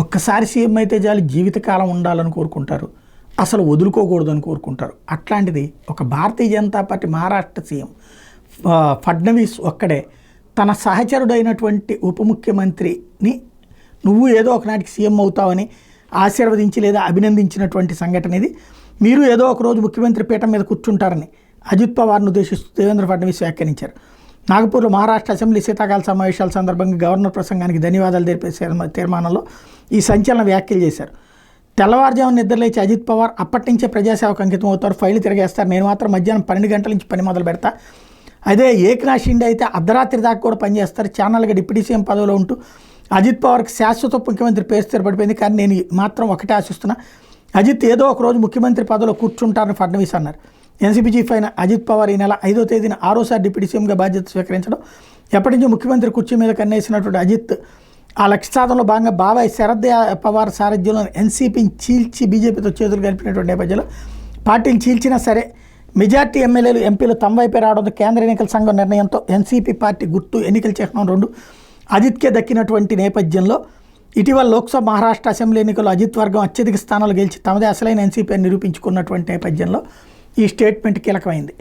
ఒక్కసారి సీఎం అయితే చాలు జీవితకాలం ఉండాలని కోరుకుంటారు, అసలు వదులుకోకూడదని కోరుకుంటారు. అట్లాంటిది ఒక భారతీయ జనతా పార్టీ మహారాష్ట్ర సీఎం ఫడ్నవీస్ ఒక్కడే తన సహచరుడైనటువంటి ఉప ముఖ్యమంత్రిని నువ్వు ఏదో ఒకనాటికి సీఎం అవుతావని ఆశీర్వదించి లేదా అభినందించినటువంటి సంఘటన ఇది. మీరు ఏదో ఒక రోజు ముఖ్యమంత్రి పీఠం మీద కూర్చుంటారని అజిత్ పవార్ను ఉద్దేశిస్తూ దేవేంద్ర ఫడ్నవీస్ వ్యాఖ్యానించారు. నాగపూర్లో మహారాష్ట్ర అసెంబ్లీ శీతాకాల సమావేశాల సందర్భంగా గవర్నర్ ప్రసంగానికి ధన్యవాదాలు తెలిపే తీర్మానంలో ఈ సంచలన వ్యాఖ్యలు చేశారు. తెల్లవారుజామున నిద్రలేచి అజిత్ పవార్ అప్పటి నుంచే ప్రజాసేవకు అంకితం అవుతారు, ఫైళ్లు తిరగేస్తారు. నేను మాత్రం మధ్యాహ్నం 12 గంటల నుంచి పని మొదలు పెడతా. అదే ఏక్నాథ్ షిండే అయితే అర్ధరాత్రి దాకా కూడా పనిచేస్తారు. ఛానల్గా డిప్యూటీ సీఎం పదవిలో ఉంటూ అజిత్ పవార్కి శాశ్వత ముఖ్యమంత్రి పేరు స్థిరపడిపోయింది. కానీ నేను మాత్రం ఒకటే ఆశిస్తున్నా, అజిత్ ఏదో ఒక రోజు ముఖ్యమంత్రి పదవిలో కూర్చుంటారని ఫడ్నవీస్ అన్నారు. ఎన్సీపీ చీఫ్ అయిన అజిత్ పవార్ ఈ నెల 5వ తేదీన 6వసారి డిప్యూటీ సీఎంగా బాధ్యత స్వీకరించడం, ఎప్పటి నుంచో ముఖ్యమంత్రి కుర్చీ మీద కన్నేసినటువంటి అజిత్ ఆ లక్ష్య సాధనలో భాగంగా బాబాయ్ శరద్ పవార్ సారథ్యంలో ఎన్సీపీని చీల్చి బీజేపీతో చేతులు కలిపినటువంటి నేపథ్యంలో పార్టీని చీల్చినా సరే మెజార్టీ ఎమ్మెల్యేలు ఎంపీలు తమ వైపే రావడంతో కేంద్ర ఎన్నికల సంఘం నిర్ణయంతో ఎన్సీపీ పార్టీ గుర్తు ఎన్నికల చిహ్నం 2 అజిత్కే దక్కినటువంటి నేపథ్యంలో ఇటీవల లోక్సభ మహారాష్ట్ర అసెంబ్లీ ఎన్నికల్లో అజిత్ వర్గం అత్యధిక స్థానాలు గెలిచి తమదే అసలైన ఎన్సీపీ నిరూపించుకున్నటువంటి నేపథ్యంలో ఈ స్టేట్మెంట్ కీలకమైంది.